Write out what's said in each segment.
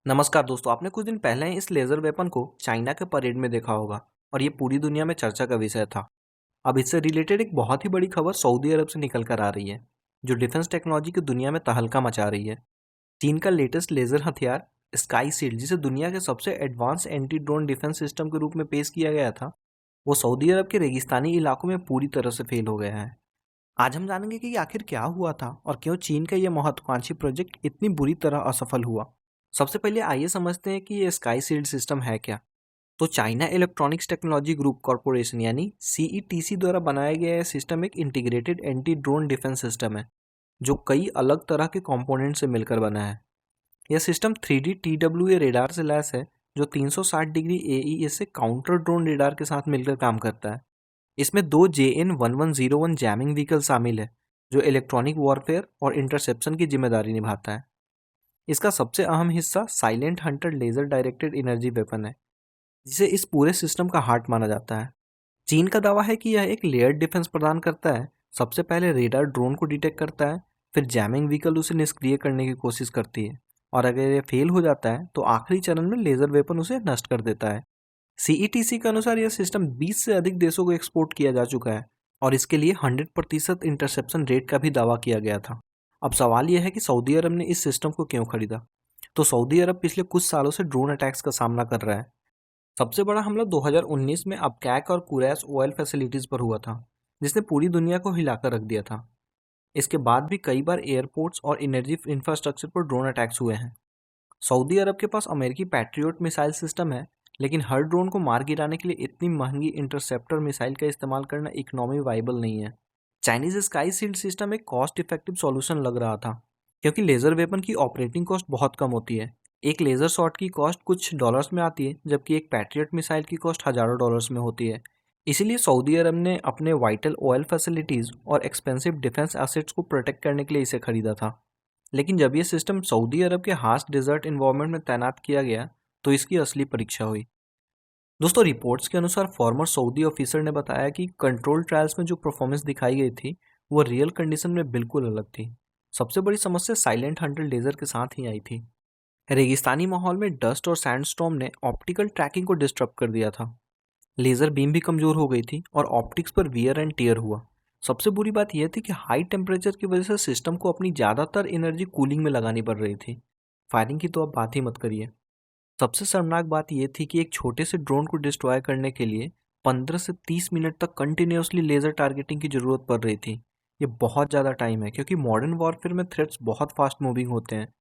नमस्कार दोस्तों, आपने कुछ दिन पहले ही इस लेज़र वेपन को चाइना के परेड में देखा होगा और ये पूरी दुनिया में चर्चा का विषय था। अब इससे रिलेटेड एक बहुत ही बड़ी खबर सऊदी अरब से निकल कर आ रही है, जो डिफेंस टेक्नोलॉजी की दुनिया में तहलका मचा रही है। चीन का लेटेस्ट लेज़र हथियार स्काई शील्ड, जिसे दुनिया के सबसे advance anti drone defence system के रूप में पेश किया गया था, वो सऊदी अरब के रेगिस्तानी इलाकों में पूरी तरह से फेल हो गया है। आज हम जानेंगे कि आखिर क्या हुआ था और क्यों चीन का यह महत्वाकांक्षी प्रोजेक्ट इतनी बुरी तरह असफल हुआ। सबसे पहले आइए समझते हैं कि ये स्काई शील्ड सिस्टम है क्या। तो China electronics technology group corporation यानी सीईटीसी द्वारा बनाया गया यह सिस्टम एक integrated anti drone defence system है, जो कई अलग तरह के कंपोनेंट से मिलकर बना है। यह सिस्टम 3D TWA रेडार से लैस है, जो 360 डिग्री AES से काउंटर ड्रोन रेडार के साथ मिलकर काम करता है। इसमें दो JN1101 जैमिंग व्हीकल शामिल है, जो इलेक्ट्रॉनिक वॉरफेयर और इंटरसेप्शन की जिम्मेदारी निभाता है। इसका सबसे अहम हिस्सा silent hunter laser directed energy weapon है, जिसे इस पूरे सिस्टम का हार्ट माना जाता है। चीन का दावा है कि यह एक लेयर्ड डिफेंस प्रदान करता है। सबसे पहले रेडार ड्रोन को डिटेक्ट करता है, फिर जैमिंग व्हीकल उसे निष्क्रिय करने की कोशिश करती है, और अगर यह फेल हो जाता है तो आखिरी चरण में लेजर वेपन उसे नष्ट कर देता है। सीईटीसी के अनुसार यह सिस्टम 20 से अधिक देशों को एक्सपोर्ट किया जा चुका है और इसके लिए 100% इंटरसेप्शन रेट का भी दावा किया गया था। अब सवाल यह है कि सऊदी अरब ने इस सिस्टम को क्यों खरीदा। तो सऊदी अरब पिछले कुछ सालों से ड्रोन अटैक्स का सामना कर रहा है। सबसे बड़ा हमला 2019 में अबकैक और कुरैश ऑयल फैसिलिटीज पर हुआ था, जिसने पूरी दुनिया को हिलाकर रख दिया था। इसके बाद भी कई बार एयरपोर्ट्स और एनर्जी इंफ्रास्ट्रक्चर पर ड्रोन अटैक्स हुए हैं। सऊदी अरब के पास अमेरिकी पैट्रियोट मिसाइल सिस्टम है, लेकिन हर ड्रोन को मार गिराने के लिए इतनी महंगी इंटरसेप्टर मिसाइल का इस्तेमाल करना इकोनॉमी वाइबल नहीं है। चाइनीज स्काई शील्ड सिस्टम एक कॉस्ट इफेक्टिव सॉल्यूशन लग रहा था, क्योंकि लेजर वेपन की ऑपरेटिंग कॉस्ट बहुत कम होती है। एक लेजर शॉट की कॉस्ट कुछ डॉलर्स में आती है, जबकि एक पैट्रियट मिसाइल की कॉस्ट हजारों डॉलर्स में होती है। इसीलिए सऊदी अरब ने अपने वाइटल ऑयल फैसिलिटीज और एक्सपेंसिव डिफेंस एसेट्स को प्रोटेक्ट करने के लिए इसे खरीदा था। लेकिन जब यह सिस्टम सऊदी अरब के हार्श डेजर्ट इन्वायरमेंट में तैनात किया गया, तो इसकी असली परीक्षा हुई। दोस्तों, रिपोर्ट्स के अनुसार फॉर्मर सऊदी ऑफिसर ने बताया कि कंट्रोल ट्रायल्स में जो परफॉर्मेंस दिखाई गई थी, वो रियल कंडीशन में बिल्कुल अलग थी। सबसे बड़ी समस्या साइलेंट हंटर लेजर के साथ ही आई थी। रेगिस्तानी माहौल में डस्ट और सैंडस्टॉर्म ने ऑप्टिकल ट्रैकिंग को डिस्टर्ब कर दिया था। लेजर बीम भी कमजोर हो गई थी और ऑप्टिक्स पर वियर एंड टियर हुआ। सबसे बुरी बात यह थी कि हाई टेम्परेचर की वजह से सिस्टम को अपनी ज़्यादातर एनर्जी कूलिंग में लगानी पड़ रही थी। फायरिंग की तो अब बात ही मत करिए। सबसे शर्मनाक बात यह थी कि एक छोटे से ड्रोन को डिस्ट्रॉय करने के लिए 15 से 30 मिनट तक कंटिन्यूसली लेजर टारगेटिंग की जरूरत पड़ रही थी। ये बहुत ज़्यादा टाइम है, क्योंकि मॉडर्न वॉरफेयर में थ्रेट्स बहुत फास्ट मूविंग होते हैं।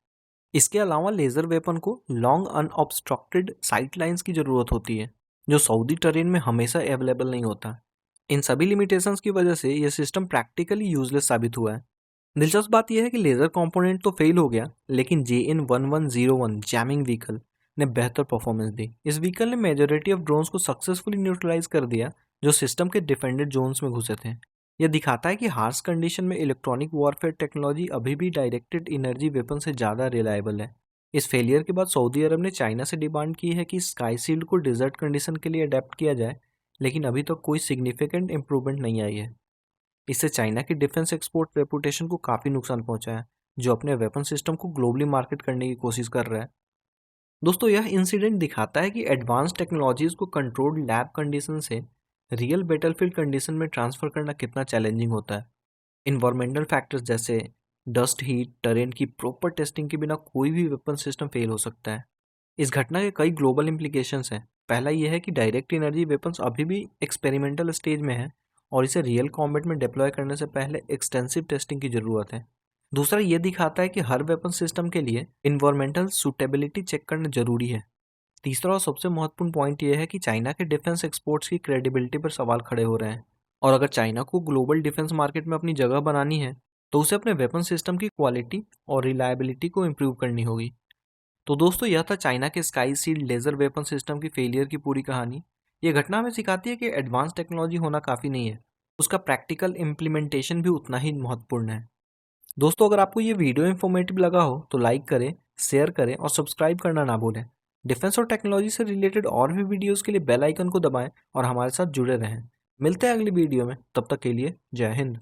इसके अलावा लेजर वेपन को लॉन्ग अनऑब्स्ट्रक्टेड साइट लाइन्स की जरूरत होती है, जो सऊदी टेरेन में हमेशा अवेलेबल नहीं होता। इन सभी लिमिटेशंस की वजह से यह सिस्टम प्रैक्टिकली यूजलेस साबित हुआ है। दिलचस्प बात यह है कि लेजर कंपोनेंट तो फेल हो गया, लेकिन JN1101 जैमिंग व्हीकल ने बेहतर परफॉर्मेंस दी। इस व्हीकल ने मेजॉरिटी ऑफ ड्रोन्स को सक्सेसफुली न्यूट्रलाइज कर दिया, जो सिस्टम के डिफेंडेड जोन्स में घुसे थे। यह दिखाता है कि हार्श कंडीशन में इलेक्ट्रॉनिक वॉरफेयर टेक्नोलॉजी अभी भी डायरेक्टेड एनर्जी वेपन से ज़्यादा रिलायबल है। इस फेलियर के बाद सऊदी अरब ने चाइना से डिमांड की है कि स्काई शील्ड को डिजर्ट कंडीशन के लिए अडेप्ट किया जाए, लेकिन अभी तक कोई सिग्निफिकेंट इंप्रूवमेंट नहीं आई है। इससे चाइना की डिफेंस एक्सपोर्ट रेपुटेशन को काफ़ी नुकसान पहुंचा है, जो अपने वेपन सिस्टम को ग्लोबली मार्केट करने की कोशिश कर रहा है। दोस्तों, यह इंसिडेंट दिखाता है कि एडवांस टेक्नोलॉजीज को कंट्रोल्ड लैब कंडीशन से रियल बैटलफील्ड कंडीशन में ट्रांसफर करना कितना चैलेंजिंग होता है। इन्वायरमेंटल फैक्टर्स जैसे डस्ट, हीट, टेरेन की प्रॉपर टेस्टिंग के बिना कोई भी वेपन सिस्टम फेल हो सकता है। इस घटना के कई ग्लोबल इम्प्लीकेशंस हैं। पहला यह है कि डायरेक्ट एनर्जी वेपन्स अभी भी एक्सपेरिमेंटल स्टेज में है और इसे रियल कॉम्बैट में डिप्लॉय करने से पहले एक्सटेंसिव टेस्टिंग की ज़रूरत है। दूसरा, यह दिखाता है कि हर वेपन सिस्टम के लिए इन्वायरमेंटल सूटेबिलिटी चेक करना जरूरी है। तीसरा और सबसे महत्वपूर्ण पॉइंट यह है कि चाइना के डिफेंस एक्सपोर्ट्स की क्रेडिबिलिटी पर सवाल खड़े हो रहे हैं, और अगर चाइना को ग्लोबल डिफेंस मार्केट में अपनी जगह बनानी है, तो उसे अपने वेपन सिस्टम की क्वालिटी और रिलायबिलिटी को इम्प्रूव करनी होगी। तो दोस्तों, यह था चाइना के Sky Shield laser weapon system की फेलियर की पूरी कहानी। यह घटना हमें सिखाती है कि एडवांस टेक्नोलॉजी होना काफ़ी नहीं है, उसका प्रैक्टिकल इम्प्लीमेंटेशन भी उतना ही महत्वपूर्ण है। दोस्तों, अगर आपको ये वीडियो इन्फॉर्मेटिव लगा हो तो लाइक करें, शेयर करें और सब्सक्राइब करना ना भूलें। डिफेंस और टेक्नोलॉजी से रिलेटेड और भी वीडियोस के लिए बेल आइकन को दबाएं और हमारे साथ जुड़े रहें। मिलते हैं अगली वीडियो में, तब तक के लिए जय हिंद।